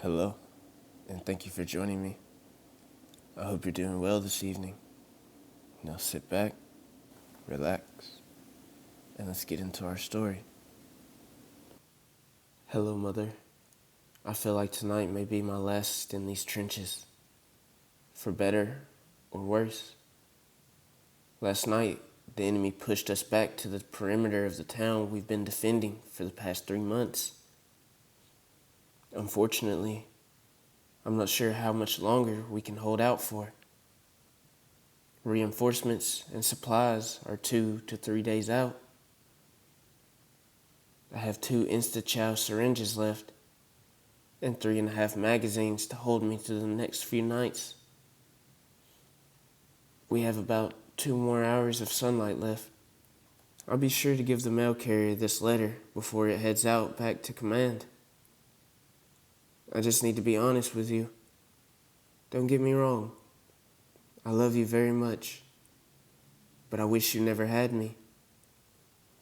Hello, and thank you for joining me. I hope you're doing well this evening. Now sit back, relax, and let's get into our story. Hello, Mother. I feel like tonight may be my last in these trenches, for better or worse. Last night, the enemy pushed us back to the perimeter of the town we've been defending for the past 3 months. Unfortunately, I'm not sure how much longer we can hold out for. Reinforcements and supplies are 2 to 3 days out. I have 2 Insta-Chow syringes left and 3.5 magazines to hold me through the next few nights. We have about 2 more hours of sunlight left. I'll be sure to give the mail carrier this letter before it heads out back to command. I just need to be honest with you. Don't get me wrong. I love you very much, but I wish you never had me.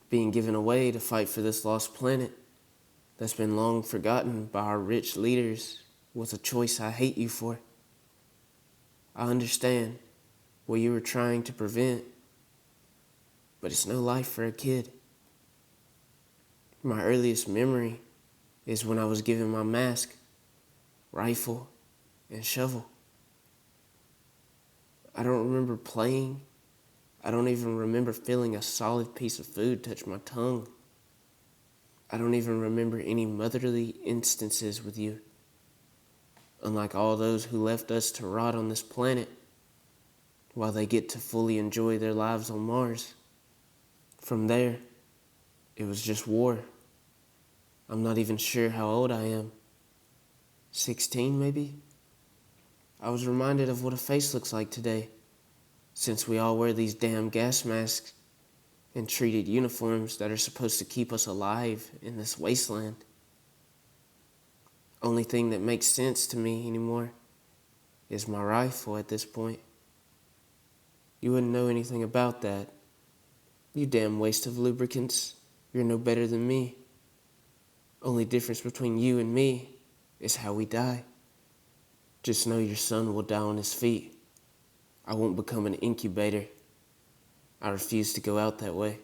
Being given away to fight for this lost planet that's been long forgotten by our rich leaders was a choice I hate you for. I understand what you were trying to prevent, but it's no life for a kid. My earliest memory is when I was given my mask, rifle, and shovel. I don't remember playing. I don't even remember feeling a solid piece of food touch my tongue. I don't even remember any motherly instances with you, unlike all those who left us to rot on this planet while they get to fully enjoy their lives on Mars. From there, it was just war. I'm not even sure how old I am. 16 maybe? I was reminded of what a face looks like today, since we all wear these damn gas masks and treated uniforms that are supposed to keep us alive in this wasteland. Only thing that makes sense to me anymore is my rifle at this point. You wouldn't know anything about that. You damn waste of lubricants. You're no better than me. Only difference between you and me is how we die. Just know your son will die on his feet. I won't become an incubator. I refuse to go out that way.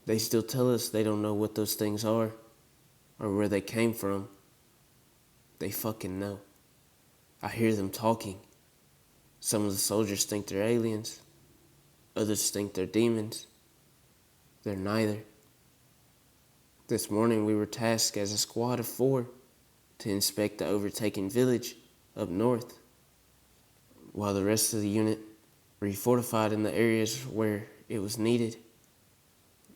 They still tell us they don't know what those things are or where they came from. They fucking know. I hear them talking. Some of the soldiers think they're aliens. Others think they're demons. They're neither. This morning we were tasked as a squad of 4 to inspect the overtaken village up north, while the rest of the unit refortified in the areas where it was needed.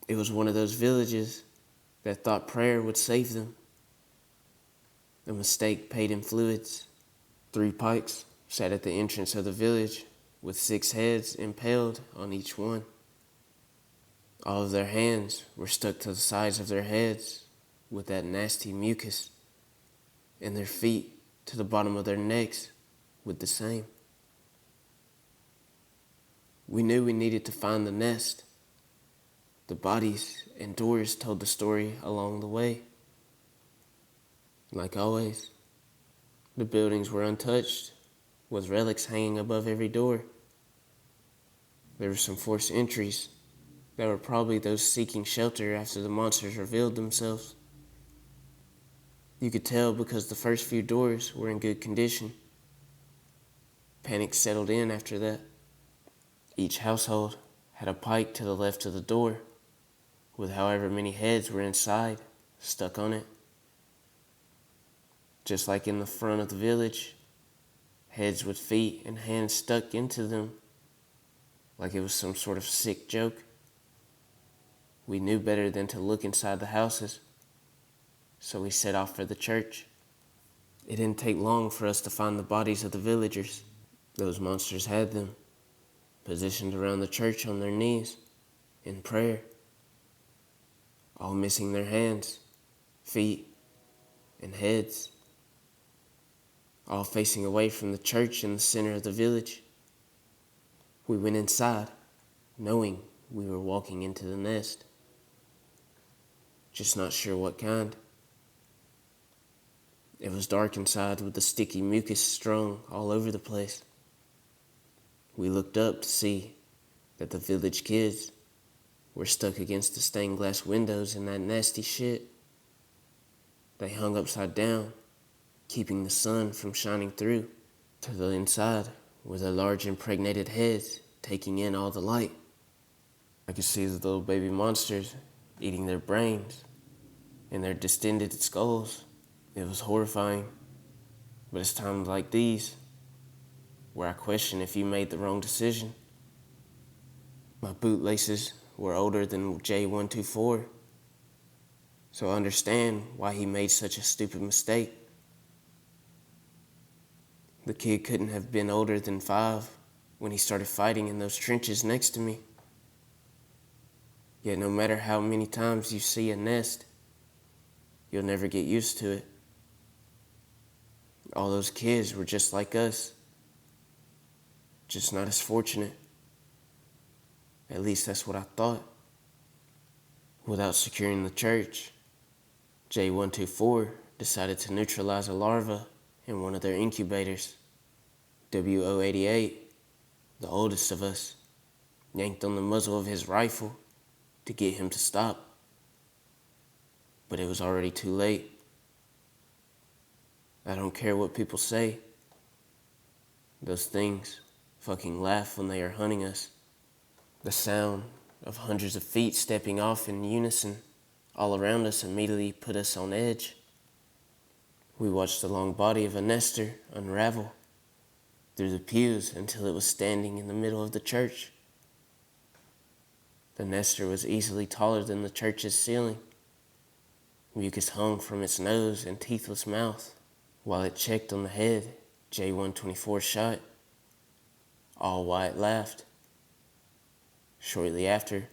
It was one of those villages that thought prayer would save them. A mistake paid in fluids. 3 pikes sat at the entrance of the village with 6 heads impaled on each one. All of their hands were stuck to the sides of their heads with that nasty mucus, and their feet to the bottom of their necks with the same. We knew we needed to find the nest. The bodies and doors told the story along the way. Like always, the buildings were untouched, with relics hanging above every door. There were some forced entries that were probably those seeking shelter after the monsters revealed themselves. You could tell because the first few doors were in good condition. Panic settled in after that. Each household had a pike to the left of the door, with however many heads were inside, stuck on it. Just like in the front of the village, heads with feet and hands stuck into them, like it was some sort of sick joke. We knew better than to look inside the houses, so we set off for the church. It didn't take long for us to find the bodies of the villagers. Those monsters had them, positioned around the church on their knees, in prayer, all missing their hands, feet, and heads, all facing away from the church in the center of the village. We went inside, knowing we were walking into the nest, just not sure what kind. It was dark inside with the sticky mucus strung all over the place. We looked up to see that the village kids were stuck against the stained glass windows in that nasty shit. They hung upside down, keeping the sun from shining through to the inside with their large impregnated heads taking in all the light. I could see the little baby monsters eating their brains and their distended skulls. It was horrifying, but it's times like these where I question if you made the wrong decision. My bootlaces were older than J124, so I understand why he made such a stupid mistake. The kid couldn't have been older than 5 when he started fighting in those trenches next to me. Yet no matter how many times you see a nest, you'll never get used to it. All those kids were just like us, just not as fortunate. At least that's what I thought. Without securing the church, J124 decided to neutralize a larva in one of their incubators. WO88, the oldest of us, yanked on the muzzle of his rifle to get him to stop. But it was already too late. I don't care what people say. Those things fucking laugh when they are hunting us. The sound of hundreds of feet stepping off in unison all around us immediately put us on edge. We watched the long body of a nester unravel through the pews until it was standing in the middle of the church. The nester was easily taller than the church's ceiling. Mucus hung from its nose and teethless mouth while it checked on the head J124 shot. All white laughed. Shortly after,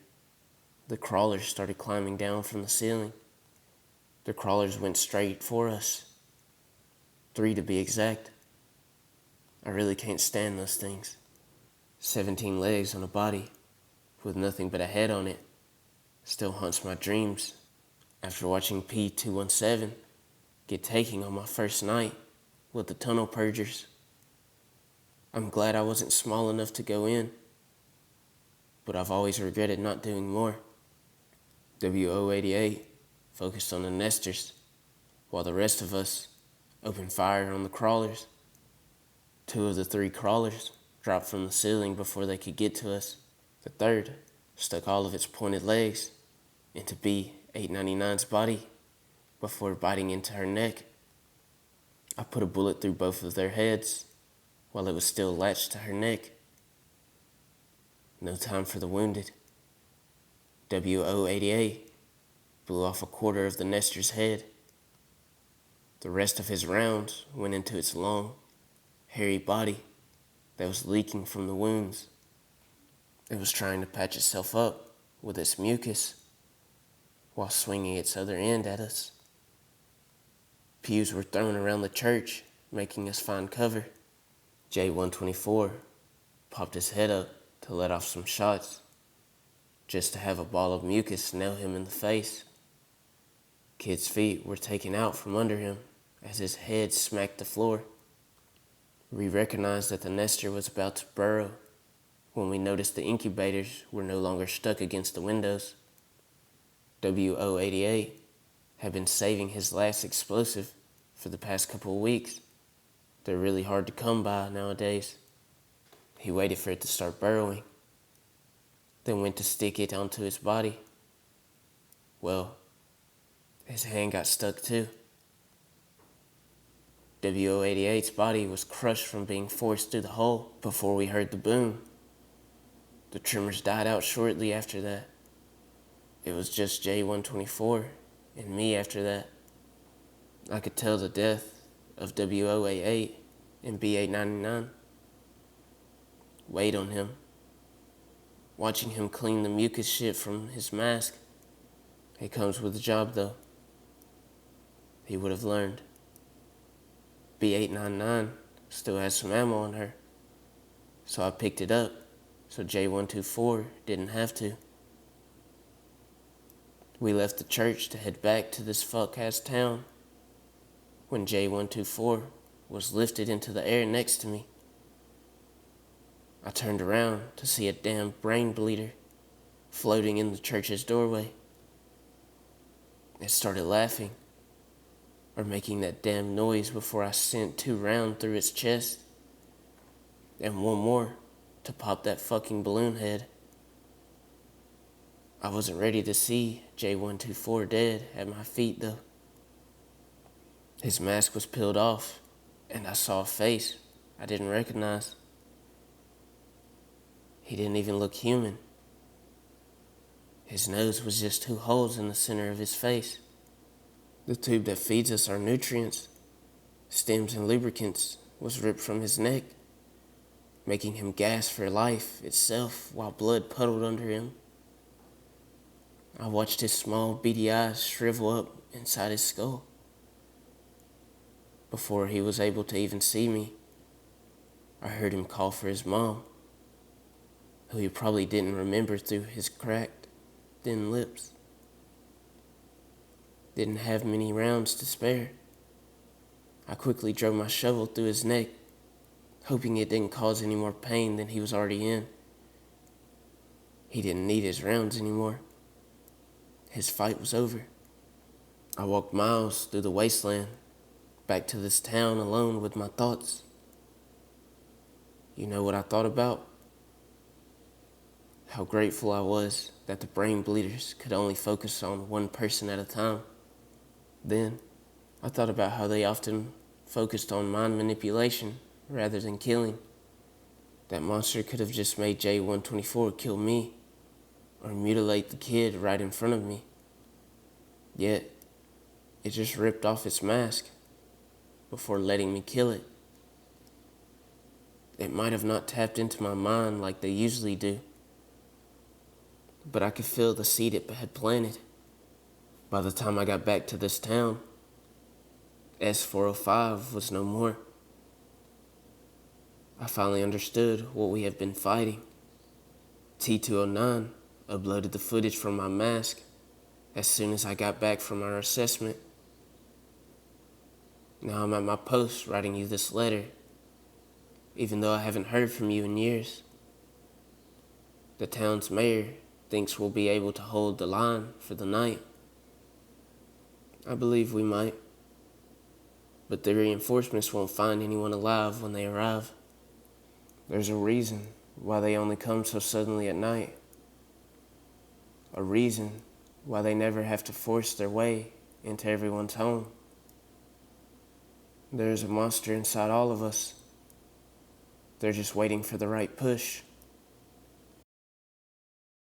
the crawlers started climbing down from the ceiling. The crawlers went straight for us. 3 to be exact. I really can't stand those things. 17 legs on a body with nothing but a head on it still haunts my dreams. After watching P217 get taken on my first night with the tunnel purgers, I'm glad I wasn't small enough to go in, but I've always regretted not doing more. WO88 focused on the nesters, while the rest of us opened fire on the crawlers. 2 of the 3 crawlers dropped from the ceiling before they could get to us. The third stuck all of its pointed legs into B899's body before biting into her neck. I put a bullet through both of their heads while it was still latched to her neck. No time for the wounded. WO88 blew off a quarter of the nester's head. The rest of his rounds went into its long, hairy body that was leaking from the wounds. It was trying to patch itself up with its mucus while swinging its other end at us. Pews were thrown around the church, making us find cover. J124 popped his head up to let off some shots, just to have a ball of mucus nail him in the face. Kid's feet were taken out from under him as his head smacked the floor. We recognized that the nester was about to burrow when we noticed the incubators were no longer stuck against the windows. WO88 had been saving his last explosive for the past couple of weeks. They're really hard to come by nowadays. He waited for it to start burrowing, then went to stick it onto his body. Well, his hand got stuck too. WO88's body was crushed from being forced through the hole before we heard the boom. The tremors died out shortly after that. It was just J124 and me after that. I could tell the death of WO88 and B899 weighed on him. Watching him clean the mucus shit from his mask, it comes with the job though. He would have learned. B899 still has some ammo on her, so I picked it up so J124 didn't have to. We left the church to head back to this fuck-ass town. when J124 was lifted into the air next to me. I turned around to see a damn brain bleeder floating in the church's doorway. It started laughing, or making that damn noise before I sent 2 rounds through its chest, and 1 more to pop that fucking balloon head. I wasn't ready to see J124 dead at my feet though. His mask was peeled off, and I saw a face I didn't recognize. He didn't even look human. His nose was just 2 holes in the center of his face. The tube that feeds us our nutrients, stems and lubricants, was ripped from his neck, making him gasp for life itself while blood puddled under him. I watched his small, beady eyes shrivel up inside his skull. Before he was able to even see me, I heard him call for his mom, who he probably didn't remember through his cracked, thin lips. Didn't have many rounds to spare. I quickly drove my shovel through his neck, hoping it didn't cause any more pain than he was already in. He didn't need his rounds anymore. His fight was over. I walked miles through the wasteland, back to this town alone with my thoughts. You know what I thought about? How grateful I was that the brain bleeders could only focus on one person at a time. Then, I thought about how they often focused on mind manipulation rather than killing. That monster could have just made J124 kill me, or mutilate the kid right in front of me. Yet, it just ripped off its mask before letting me kill it. It might have not tapped into my mind like they usually do, but I could feel the seed it had planted. By the time I got back to this town, S405 was no more. I finally understood what we have been fighting. T209 uploaded the footage from my mask as soon as I got back from our assessment. Now I'm at my post writing you this letter, even though I haven't heard from you in years. The town's mayor thinks we'll be able to hold the line for the night. I believe we might, but the reinforcements won't find anyone alive when they arrive. There's a reason why they only come so suddenly at night. A reason why they never have to force their way into everyone's home. There's a monster inside all of us. They're just waiting for the right push.